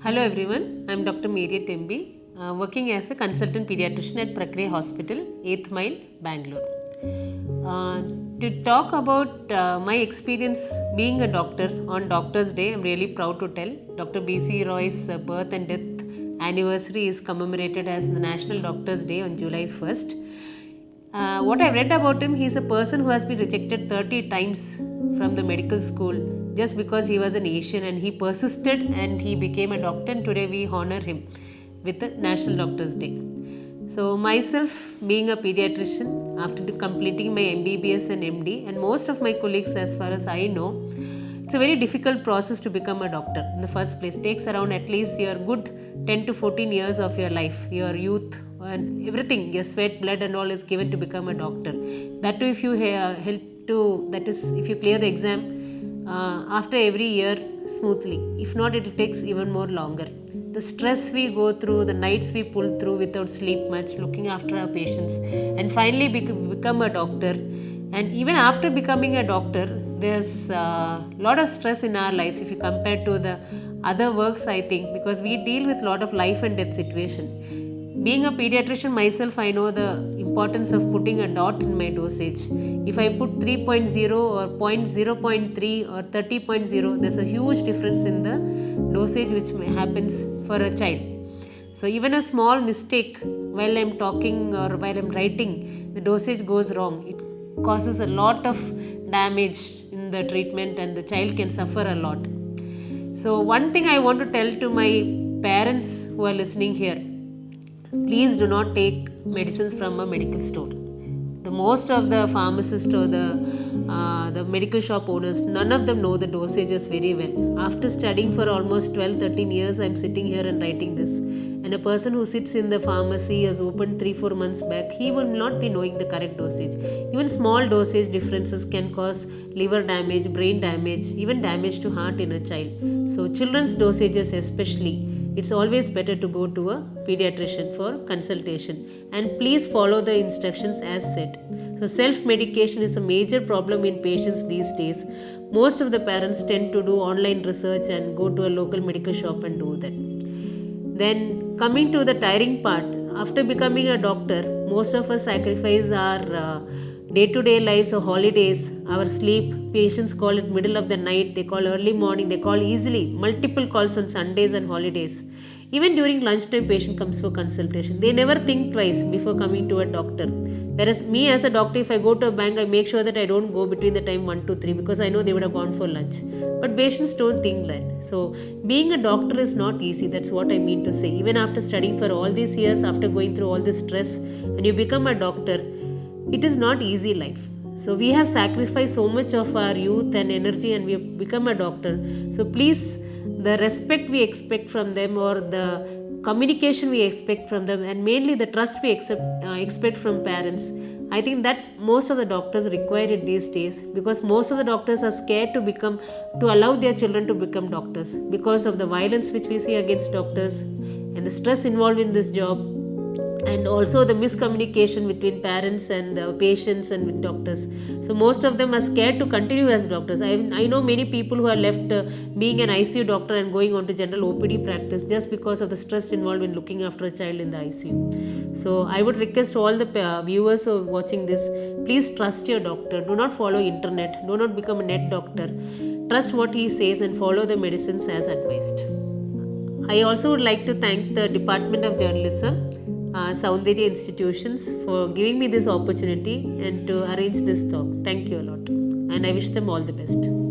Hello everyone, I am Dr. Merriyet M B, working as a consultant pediatrician at Prakriya Hospital, 8th Mile, Bangalore. Uh, to talk about my experience being a doctor on Doctor's Day, I am really proud to tell Dr. B.C. Roy's birth and death anniversary is commemorated as the National Doctor's Day on July 1st. What I read about him, he's a person who has been rejected 30 times from the medical school just because he was an Asian, and he persisted and he became a doctor, and today we honor him with the National Doctor's Day. So myself being a pediatrician, after completing my MBBS and MD, and most of my colleagues as far as I know, it's a very difficult process to become a doctor in the first place. It takes around at least your good 10 to 14 years of your life, your youth and everything, your sweat, blood and all is given to become a doctor. That too if you help to, that is if you clear the exam after every year smoothly. If not, it takes even more longer. The stress we go through, the nights we pull through without sleep much, looking after our patients, and finally become a doctor. And even after becoming a doctor, there's a lot of stress in our lives if you compare to the other works, I think, because we deal with a lot of life and death situation. Being a pediatrician myself, I know the importance of putting a dot in my dosage. If I put 3.0 or 0.3 or 30.0, there's a huge difference in the dosage which happens for a child. So even a small mistake while I'm talking or while I'm writing, the dosage goes wrong. It causes a lot of damage in the treatment and the child can suffer a lot. So one thing I want to tell to my parents who are listening here, please do not take medicines from a medical store. The most of the pharmacists or the medical shop owners, none of them know the dosages very well. After studying for almost 12-13 years, I'm sitting here and writing this. And a person who sits in the pharmacy has opened 3-4 months back, he will not be knowing the correct dosage. Even small dosage differences can cause liver damage, brain damage, even damage to heart in a child. So children's dosages especially, it's always better to go to a pediatrician for consultation, and please follow the instructions as said. So self-medication is a major problem in patients these days. Most of the parents tend to do online research and go to a local medical shop and do that. Then coming to the tiring part, after becoming a doctor, most of us sacrifice our day-to-day lives or holidays, our sleep. Patients call it middle of the night, they call early morning, they call easily, multiple calls on Sundays and holidays. Even during lunchtime, patient comes for consultation. They never think twice before coming to a doctor. Whereas me as a doctor, if I go to a bank, I make sure that I don't go between the time 1 to 3 because I know they would have gone for lunch. But patients don't think that. So being a doctor is not easy. That's what I mean to say. Even after studying for all these years, after going through all this stress, when you become a doctor, it is not easy life. So we have sacrificed so much of our youth and energy and we have become a doctor. So please, the respect we expect from them or the communication we expect from them and mainly the trust we expect from parents, I think that most of the doctors require it these days, because most of the doctors are scared to allow their children to become doctors because of the violence which we see against doctors and the stress involved in this job, and also the miscommunication between parents and the patients and with doctors. So most of them are scared to continue as doctors. I know many people who are left being an ICU doctor and going on to general OPD practice just because of the stress involved in looking after a child in the ICU. So I would request all the viewers who are watching this, please trust your doctor. Do not follow internet. Do not become a net doctor. Trust what he says and follow the medicines as advised. I also would like to thank the Department of Journalism, Soundarya Institutions, for giving me this opportunity and to arrange this talk. Thank you a lot, and I wish them all the best.